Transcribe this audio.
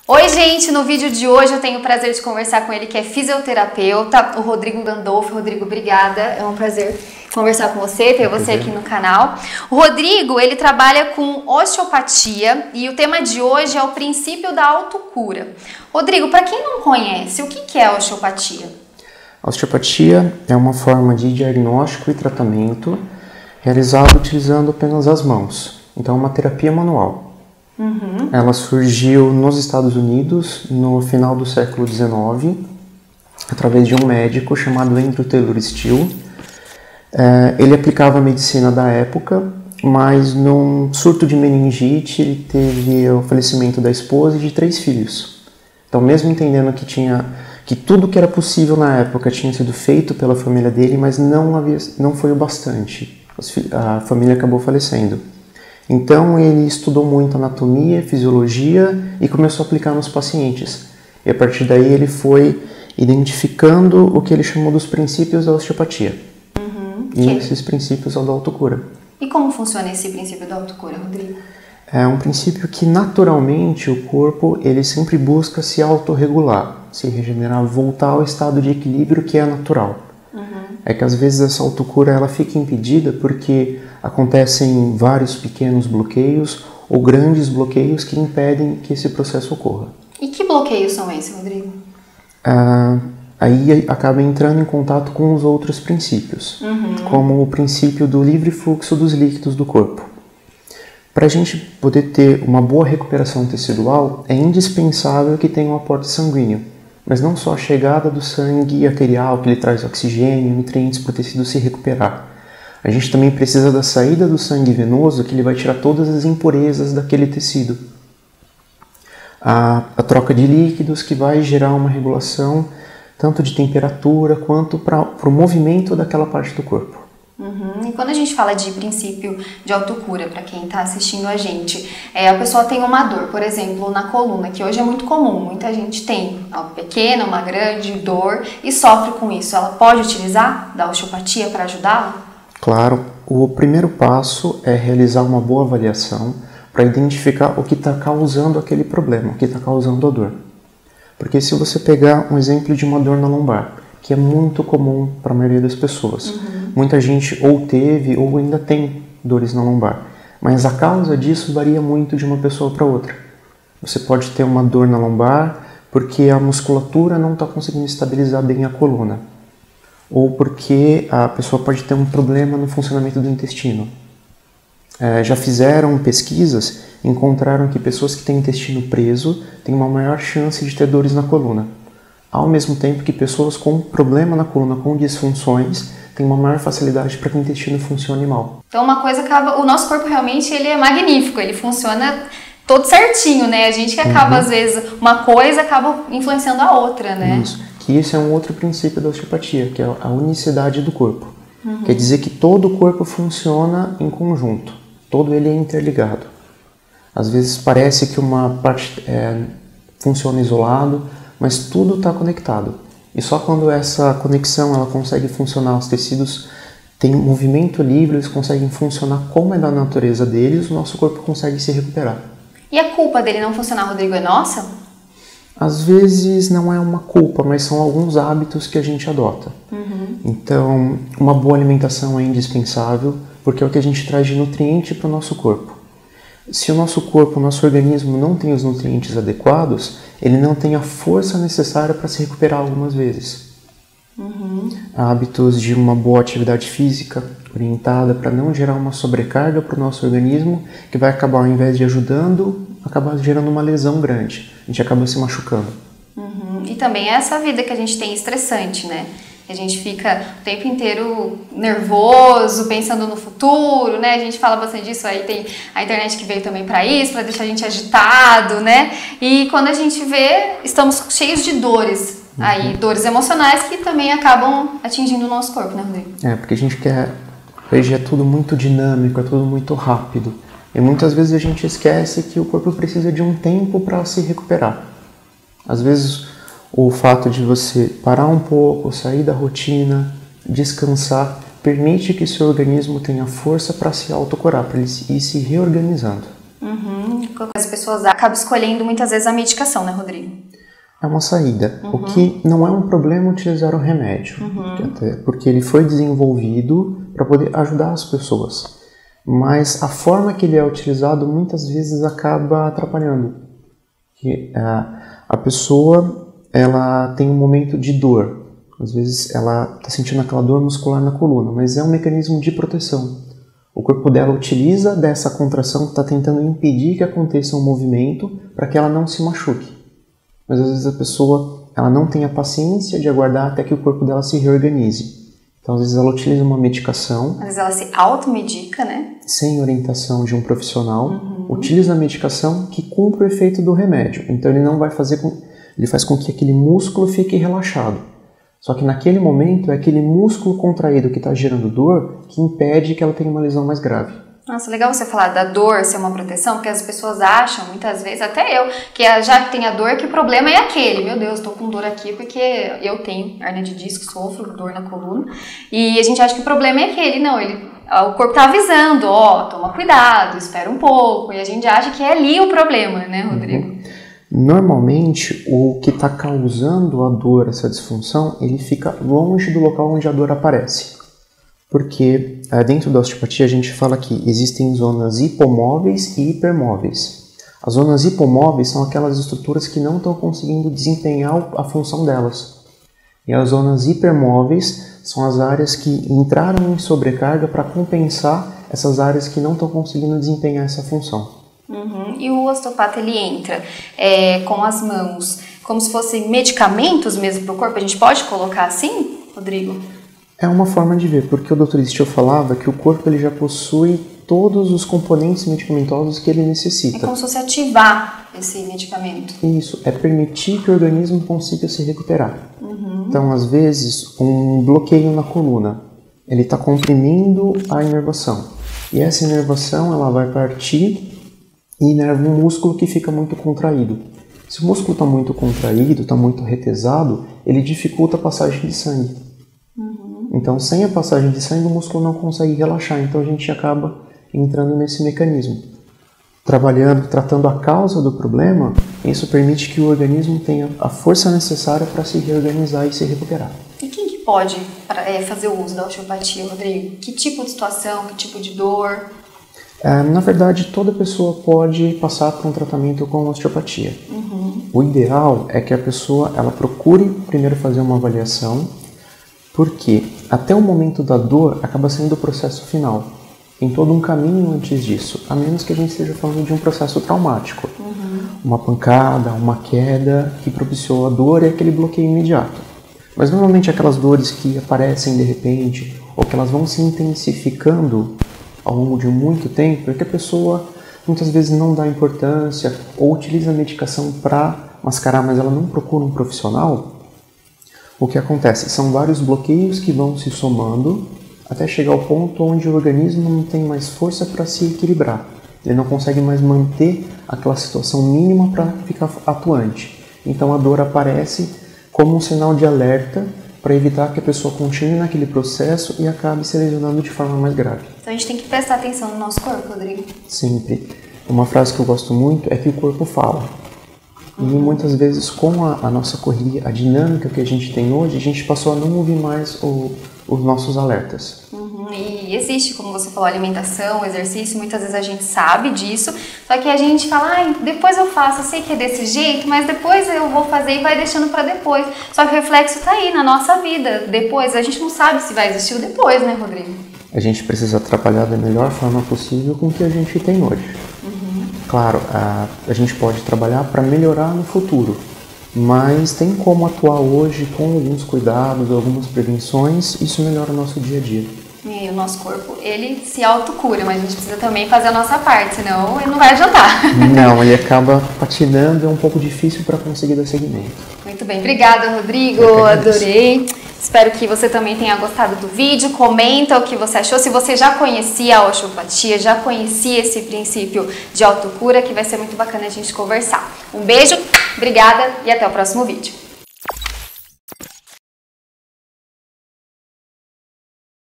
Oi gente, no vídeo de hoje eu tenho o prazer de conversar com ele, que é fisioterapeuta, o Rodrigo Gandolfo. Rodrigo, obrigada, é um prazer conversar com você, ter você aqui no canal. O Rodrigo, ele trabalha com osteopatia e o tema de hoje é o princípio da autocura. Rodrigo, para quem não conhece, o que é a osteopatia? A osteopatia é uma forma de diagnóstico e tratamento realizado utilizando apenas as mãos, então é uma terapia manual. Ela surgiu nos Estados Unidos no final do século XIX, através de um médico chamado Andrew Taylor Still. Ele aplicava a medicina da época, mas num surto de meningite ele teve o falecimento da esposa e de 3 filhos. Então, mesmo entendendo que tudo que era possível na época tinha sido feito pela família dele, mas não foi o bastante. A família acabou falecendo. Então ele estudou muito anatomia, fisiologia e começou a aplicar nos pacientes. E a partir daí ele foi identificando o que ele chamou dos princípios da osteopatia. E esses princípios são da autocura. E como funciona esse princípio da autocura, Rodrigo? É um princípio que naturalmente o corpo ele sempre busca se autorregular, se regenerar, voltar ao estado de equilíbrio que é natural. É que às vezes essa autocura ela fica impedida porque acontecem vários pequenos bloqueios ou grandes bloqueios que impedem que esse processo ocorra. E que bloqueios são esses, Rodrigo? Aí acaba entrando em contato com os outros princípios, como o princípio do livre fluxo dos líquidos do corpo. Para a gente poder ter uma boa recuperação tecidual, é indispensável que tenha um aporte sanguíneo, mas não só a chegada do sangue arterial, que ele traz oxigênio e nutrientes para o tecido se recuperar. A gente também precisa da saída do sangue venoso, que ele vai tirar todas as impurezas daquele tecido. A troca de líquidos, que vai gerar uma regulação tanto de temperatura quanto para o movimento daquela parte do corpo. E quando a gente fala de princípio de autocura, para quem está assistindo a gente, a pessoa tem uma dor, por exemplo, na coluna, que hoje é muito comum, muita gente tem uma pequena, uma grande dor e sofre com isso. Ela pode utilizar da osteopatia para ajudá-la? Claro, o primeiro passo é realizar uma boa avaliação para identificar o que está causando aquele problema, o que está causando a dor. Porque se você pegar um exemplo de uma dor na lombar, que é muito comum para a maioria das pessoas, muita gente ou teve ou ainda tem dores na lombar, mas a causa disso varia muito de uma pessoa para outra. Você pode ter uma dor na lombar porque a musculatura não está conseguindo estabilizar bem a coluna, ou porque a pessoa pode ter um problema no funcionamento do intestino. Já fizeram pesquisas e encontraram que pessoas que têm intestino preso têm uma maior chance de ter dores na coluna, ao mesmo tempo que pessoas com problema na coluna, com disfunções, têm uma maior facilidade para que o intestino funcione mal. Então uma coisa acaba, o nosso corpo realmente ele é magnífico, ele funciona todo certinho, né? A gente que acaba às vezes, uma coisa acaba influenciando a outra, né? Isso, que esse é um outro princípio da osteopatia, que é a unicidade do corpo. Quer dizer que todo o corpo funciona em conjunto, todo ele é interligado. Às vezes parece que uma parte funciona isolado, mas tudo está conectado. E só quando essa conexão ela consegue funcionar, os tecidos têm movimento livre, eles conseguem funcionar como é da natureza deles, o nosso corpo consegue se recuperar. E a culpa dele não funcionar, Rodrigo, é nossa? Às vezes não é uma culpa, mas são alguns hábitos que a gente adota. Então, uma boa alimentação é indispensável, porque é o que a gente traz de nutriente para o nosso corpo. Se o nosso corpo, o nosso organismo não tem os nutrientes adequados, ele não tem a força necessária para se recuperar algumas vezes. Hábitos de uma boa atividade física orientada para não gerar uma sobrecarga para o nosso organismo, que vai acabar, ao invés de ajudando, acabar gerando uma lesão grande. A gente acaba se machucando. E também é essa vida que a gente tem estressante, né? A gente fica o tempo inteiro nervoso, pensando no futuro, né? A gente fala bastante disso, aí tem a internet que veio também para isso, para deixar a gente agitado, né? E quando a gente vê, estamos cheios de dores, aí dores emocionais que também acabam atingindo o nosso corpo, né, Rodrigo? Porque a gente quer, hoje é tudo muito dinâmico, é tudo muito rápido. E muitas vezes a gente esquece que o corpo precisa de um tempo para se recuperar. Às vezes o fato de você parar um pouco, sair da rotina, descansar, permite que seu organismo tenha força para se autocurar, para ele ir se reorganizando. As pessoas acabam escolhendo muitas vezes a medicação, né, Rodrigo? É uma saída. O que não é um problema utilizar o remédio, porque ele foi desenvolvido para poder ajudar as pessoas. Mas a forma que ele é utilizado muitas vezes acaba atrapalhando. A pessoa, ela tem um momento de dor. Às vezes ela está sentindo aquela dor muscular na coluna, mas é um mecanismo de proteção. O corpo dela utiliza dessa contração, está tentando impedir que aconteça um movimento para que ela não se machuque. Mas às vezes a pessoa ela não tem a paciência de aguardar até que o corpo dela se reorganize. Então às vezes ela utiliza uma medicação. Às vezes ela se automedica, né? Sem orientação de um profissional. Utiliza a medicação que cumpre o efeito do remédio. Então ele não vai fazer ele faz com que aquele músculo fique relaxado. Só que naquele momento é aquele músculo contraído que está gerando dor que impede que ela tenha uma lesão mais grave. Nossa, legal você falar da dor ser uma proteção, porque as pessoas acham, muitas vezes, até eu, que já que tem a dor, que o problema é aquele. Meu Deus, estou com dor aqui porque eu tenho hernia de disco, sofro dor na coluna. E a gente acha que o problema é aquele. Não, o corpo está avisando, toma cuidado, espera um pouco. E a gente acha que é ali o problema, né, Rodrigo? Normalmente, o que está causando a dor, essa disfunção, ele fica longe do local onde a dor aparece. Porque dentro da osteopatia a gente fala que existem zonas hipomóveis e hipermóveis. As zonas hipomóveis são aquelas estruturas que não estão conseguindo desempenhar a função delas. E as zonas hipermóveis são as áreas que entraram em sobrecarga para compensar essas áreas que não estão conseguindo desempenhar essa função. E o osteopata ele entra com as mãos como se fossem medicamentos mesmo para o corpo? A gente pode colocar assim, Rodrigo? É uma forma de ver, porque o Dr. Still falava que o corpo ele já possui todos os componentes medicamentosos que ele necessita. É como se fosse ativar esse medicamento. Isso, é permitir que o organismo consiga se recuperar. Então, às vezes, um bloqueio na coluna, ele está comprimindo a inervação. E essa inervação ela vai partir e inerva um músculo que fica muito contraído. Se o músculo está muito contraído, está muito retesado, ele dificulta a passagem de sangue. Então, sem a passagem de sangue, o músculo não consegue relaxar. Então, a gente acaba entrando nesse mecanismo. Tratando a causa do problema, isso permite que o organismo tenha a força necessária para se reorganizar e se recuperar. E quem que pode fazer o uso da osteopatia, Rodrigo? Que tipo de situação, que tipo de dor? Na verdade, toda pessoa pode passar por um tratamento com osteopatia. O ideal é que a pessoa ela procure primeiro fazer uma avaliação, porque até o momento da dor acaba sendo o processo final. Tem todo um caminho antes disso, a menos que a gente esteja falando de um processo traumático. Uma pancada, uma queda que propiciou a dor e aquele bloqueio imediato. Mas normalmente aquelas dores que aparecem de repente, ou que elas vão se intensificando ao longo de muito tempo, é que a pessoa muitas vezes não dá importância ou utiliza a medicação para mascarar, mas ela não procura um profissional. O que acontece? São vários bloqueios que vão se somando até chegar ao ponto onde o organismo não tem mais força para se equilibrar. Ele não consegue mais manter aquela situação mínima para ficar atuante. Então a dor aparece como um sinal de alerta para evitar que a pessoa continue naquele processo e acabe se lesionando de forma mais grave. Então a gente tem que prestar atenção no nosso corpo, Rodrigo? Sempre. Uma frase que eu gosto muito é que o corpo fala. E muitas vezes com a nossa correria, a dinâmica que a gente tem hoje, a gente passou a não ouvir mais os nossos alertas. E existe, como você falou, alimentação, exercício, muitas vezes a gente sabe disso, só que a gente fala, depois eu faço, eu sei que é desse jeito, mas depois eu vou fazer e vai deixando para depois. Só que o reflexo tá aí na nossa vida, depois, a gente não sabe se vai existir o depois, né, Rodrigo? A gente precisa trabalhar da melhor forma possível com o que a gente tem hoje. Claro, a gente pode trabalhar para melhorar no futuro, mas tem como atuar hoje com alguns cuidados, algumas prevenções, isso melhora o nosso dia a dia. E o nosso corpo, ele se autocura, mas a gente precisa também fazer a nossa parte, senão ele não vai adiantar. Não, ele acaba patinando, é um pouco difícil para conseguir dar seguimento. Muito bem, obrigada, Rodrigo, adorei. Espero que você também tenha gostado do vídeo, comenta o que você achou, se você já conhecia a osteopatia, já conhecia esse princípio de autocura, que vai ser muito bacana a gente conversar. Um beijo, obrigada e até o próximo vídeo.